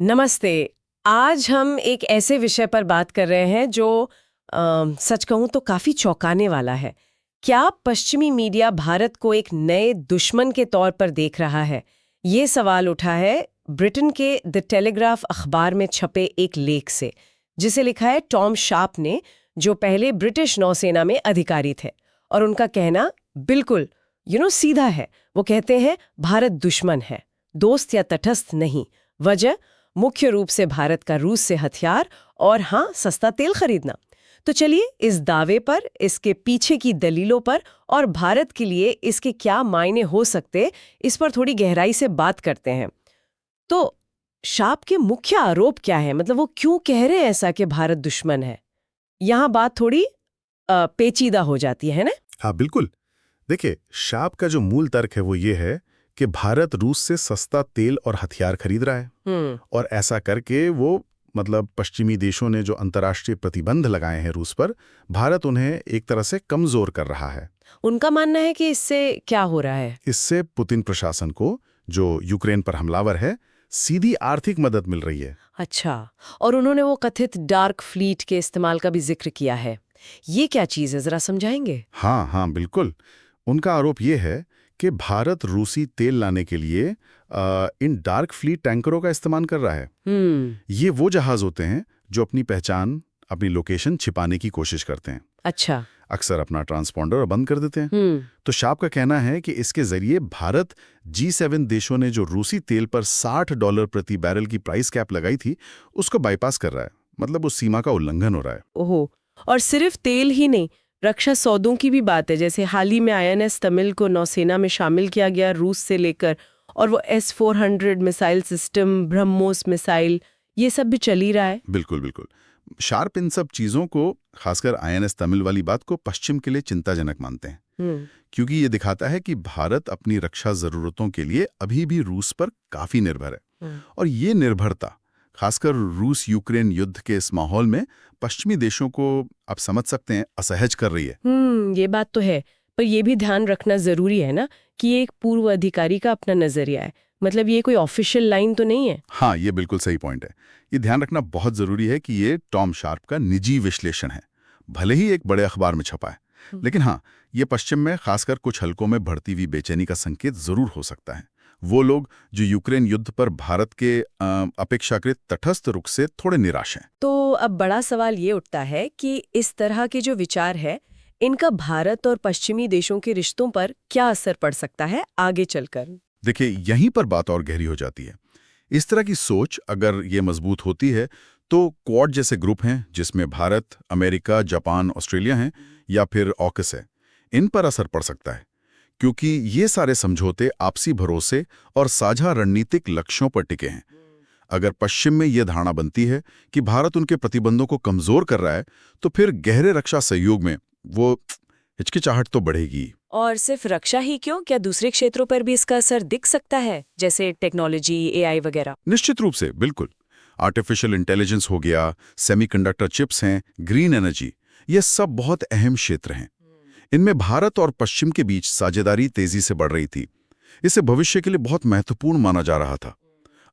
नमस्ते। आज हम एक ऐसे विषय पर बात कर रहे हैं जो सच कहूं तो काफी चौंकाने वाला है। क्या पश्चिमी मीडिया भारत को एक नए दुश्मन के तौर पर देख रहा है? ये सवाल उठा है ब्रिटेन के द टेलीग्राफ अखबार में छपे एक लेख से, जिसे लिखा है टॉम शार्प ने, जो पहले ब्रिटिश नौसेना में अधिकारी थे। और उनका कहना बिल्कुल सीधा है। वो कहते हैं भारत दुश्मन है, दोस्त या तटस्थ नहीं। वजह मुख्य रूप से भारत का रूस से हथियार और हाँ, सस्ता तेल खरीदना। तो चलिए इस दावे पर, इसके पीछे की दलीलों पर और भारत के लिए इसके क्या मायने हो सकते, इस पर थोड़ी गहराई से बात करते हैं। तो शार्प के मुख्य आरोप क्या है? मतलब वो क्यों कह रहे हैं ऐसा कि भारत दुश्मन है? यहाँ बात थोड़ी पेचीदा हो जाती है ना? हाँ बिल्कुल। देखिए, शार्प का जो मूल तर्क है वो ये है कि भारत रूस से सस्ता तेल और हथियार खरीद रहा है और ऐसा करके वो पश्चिमी देशों ने जो अंतर्राष्ट्रीय प्रतिबंध लगाए हैं रूस पर, भारत उन्हें एक तरह से कमजोर कर रहा है। उनका मानना है कि इससे क्या हो रहा है? इससे पुतिन प्रशासन को, जो यूक्रेन पर हमलावर है, सीधी आर्थिक मदद मिल रही है। अच्छा, और उन्होंने वो कथित डार्क फ्लीट के इस्तेमाल का भी जिक्र किया है। ये क्या चीज़ है, जरा समझाएंगे? हाँ हाँ बिल्कुल। उनका आरोप ये है कि भारत रूसी तेल लाने के लिए इन डार्क फ्लीट टैंकरों का इस्तेमाल कर रहा है। ये वो जहाज होते हैं जो अपनी पहचान, अपनी लोकेशन छिपाने की कोशिश करते हैं। अच्छा। अक्सर अपना ट्रांसपॉन्डर बंद कर देते हैं। तो शार्प का कहना है कि इसके जरिए भारत G7 देशों ने जो रूसी तेल पर $60 प्रति बैरल की प्राइस कैप लगाई थी, उसको बाईपास कर रहा है। मतलब उस सीमा का उल्लंघन हो रहा है। ओहो, और सिर्फ तेल ही नहीं, रक्षा सौदों की भी बात है। जैसे हाल ही में INS तमिल को नौसेना में शामिल किया गया रूस से लेकर, और वो S-400 missile system, BrahMos missile, ये सब भी चल ही रहा है। बिल्कुल बिल्कुल। शार्प इन सब चीजों को, खासकर INS तमिल वाली बात को, पश्चिम के लिए चिंताजनक मानते हैं, क्योंकि ये दिखाता है कि भारत अपनी रक्षा जरूरतों के लिए अभी भी रूस पर काफी निर्भर है। और ये निर्भरता, खासकर रूस यूक्रेन युद्ध के इस माहौल में, पश्चिमी देशों को, आप समझ सकते हैं, असहज कर रही है। ये बात तो है, पर यह भी ध्यान रखना जरूरी है ना कि ये एक पूर्व अधिकारी का अपना नजरिया है। मतलब ये कोई ऑफिशियल लाइन तो नहीं है। हाँ, ये बिल्कुल सही पॉइंट है। ये ध्यान रखना बहुत जरूरी है कि ये टॉम शार्प का निजी विश्लेषण है, भले ही एक बड़े अखबार में छपा है। लेकिन हाँ, ये पश्चिम में खासकर कुछ हलकों में बढ़ती हुई बेचैनी का संकेत जरूर हो सकता है। वो लोग जो यूक्रेन युद्ध पर भारत के अपेक्षाकृत तटस्थ रुख से थोड़े निराश हैं। तो अब बड़ा सवाल ये उठता है कि इस तरह के जो विचार है, इनका भारत और पश्चिमी देशों के रिश्तों पर क्या असर पड़ सकता है आगे चलकर? देखिए, यहीं पर बात और गहरी हो जाती है। इस तरह की सोच अगर ये मजबूत होती है तो क्वाड जैसे ग्रुप हैं, जिसमें भारत, अमेरिका, जापान, ऑस्ट्रेलिया हैं, या फिर ऑकस है, इन पर असर पड़ सकता है, क्योंकि ये सारे समझौते आपसी भरोसे और साझा रणनीतिक लक्ष्यों पर टिके हैं। अगर पश्चिम में यह धारणा बनती है कि भारत उनके प्रतिबंधों को कमजोर कर रहा है, तो फिर गहरे रक्षा सहयोग में वो हिचकिचाहट तो बढ़ेगी। और सिर्फ रक्षा ही क्यों, क्या दूसरे क्षेत्रों पर भी इसका असर दिख सकता है, जैसे टेक्नोलॉजी, AI वगैरह? निश्चित रूप से, बिल्कुल। आर्टिफिशियल इंटेलिजेंस हो गया, सेमीकंडक्टर चिप्स हैं, ग्रीन एनर्जी, ये सब बहुत अहम क्षेत्र हैं। इनमें भारत और पश्चिम के बीच साझेदारी तेजी से बढ़ रही थी। इसे भविष्य के लिए बहुत महत्वपूर्ण माना जा रहा था।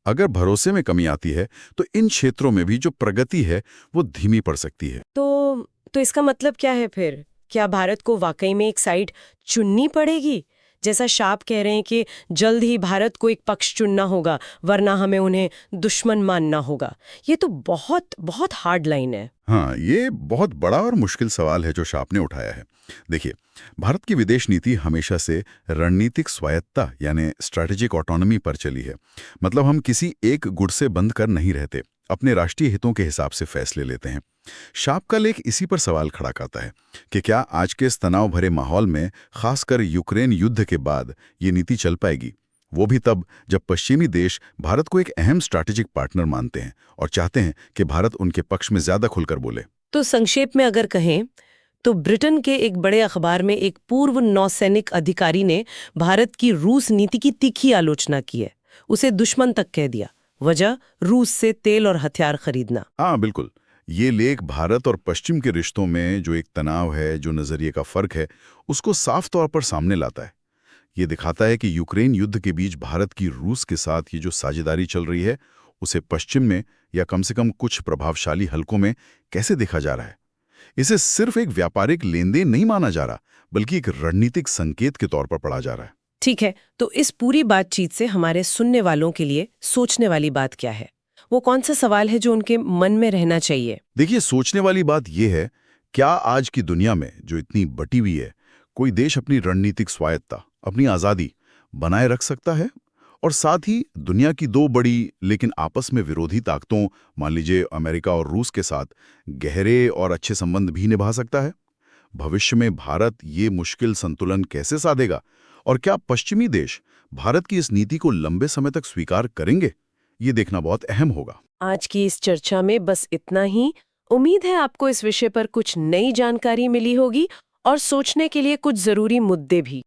अगर भरोसे में कमी आती है तो इन क्षेत्रों में भी जो प्रगति है वो धीमी पड़ सकती है। तो इसका मतलब क्या है फिर? क्या भारत को वाकई में एक साइड चुननी पड़ेगी? जैसा शार्प कह रहे हैं कि जल्द ही भारत को एक पक्ष चुनना होगा, वरना हमें उन्हें दुश्मन मानना होगा। ये तो बहुत बहुत हार्ड लाइन है। हाँ, ये बहुत बड़ा और मुश्किल सवाल है जो शार्प ने उठाया है। देखिए, भारत की विदेश नीति हमेशा से रणनीतिक स्वायत्ता यानी स्ट्रैटेजिक ऑटोनॉमी पर चली है। मतलब हम किसी एक गुट से बंद कर नहीं रहते, अपने राष्ट्रीय हितों के हिसाब से फैसले लेते हैं। शार्प का लेख इसी पर सवाल खड़ा करता है कि क्या आज के इस तनाव भरे माहौल में, खासकर यूक्रेन युद्ध के बाद, ये नीति चल पाएगी, वो भी तब जब पश्चिमी देश भारत को एक अहम स्ट्रैटेजिक पार्टनर मानते हैं और चाहते हैं कि भारत उनके पक्ष में ज्यादा खुलकर बोले। तो संक्षेप में अगर कहें तो ब्रिटेन के एक बड़े अखबार में एक पूर्व नौसैनिक अधिकारी ने भारत की रूस नीति की तीखी आलोचना की है, उसे दुश्मन तक कह दिया। वजह रूस से तेल और हथियार खरीदना। हाँ बिल्कुल। ये लेख भारत और पश्चिम के रिश्तों में जो एक तनाव है, जो नजरिए का फर्क है, उसको साफ तौर पर सामने लाता है। ये दिखाता है कि यूक्रेन युद्ध के बीच भारत की रूस के साथ ये जो साझेदारी चल रही है, उसे पश्चिम में या कम से कम कुछ प्रभावशाली हलकों में कैसे देखा जा रहा है। इसे सिर्फ एक व्यापारिक लेनदेन नहीं माना जा रहा, बल्कि एक रणनीतिक संकेत के तौर पर पढ़ा जा रहा है। ठीक है, तो इस पूरी बातचीत से हमारे सुनने वालों के लिए सोचने वाली बात क्या है? वो कौन सा सवाल है जो उनके मन में रहना चाहिए? देखिए, सोचने वाली बात यह है, क्या आज की दुनिया में जो इतनी बटी हुई है, कोई देश अपनी रणनीतिक स्वायत्ता, अपनी आज़ादी बनाए रख सकता है और साथ ही दुनिया की दो बड़ी लेकिन आपस में विरोधी ताकतों, मान लीजिए अमेरिका और रूस के साथ गहरे और अच्छे संबंध भी निभा सकता है? भविष्य में भारत ये मुश्किल संतुलन कैसे साधेगा और क्या पश्चिमी देश भारत की इस नीति को लंबे समय तक स्वीकार करेंगे? ये देखना बहुत अहम होगा। आज की इस चर्चा में बस इतना ही। उम्मीद है आपको इस विषय पर कुछ नई जानकारी मिली होगी और सोचने के लिए कुछ जरूरी मुद्दे भी।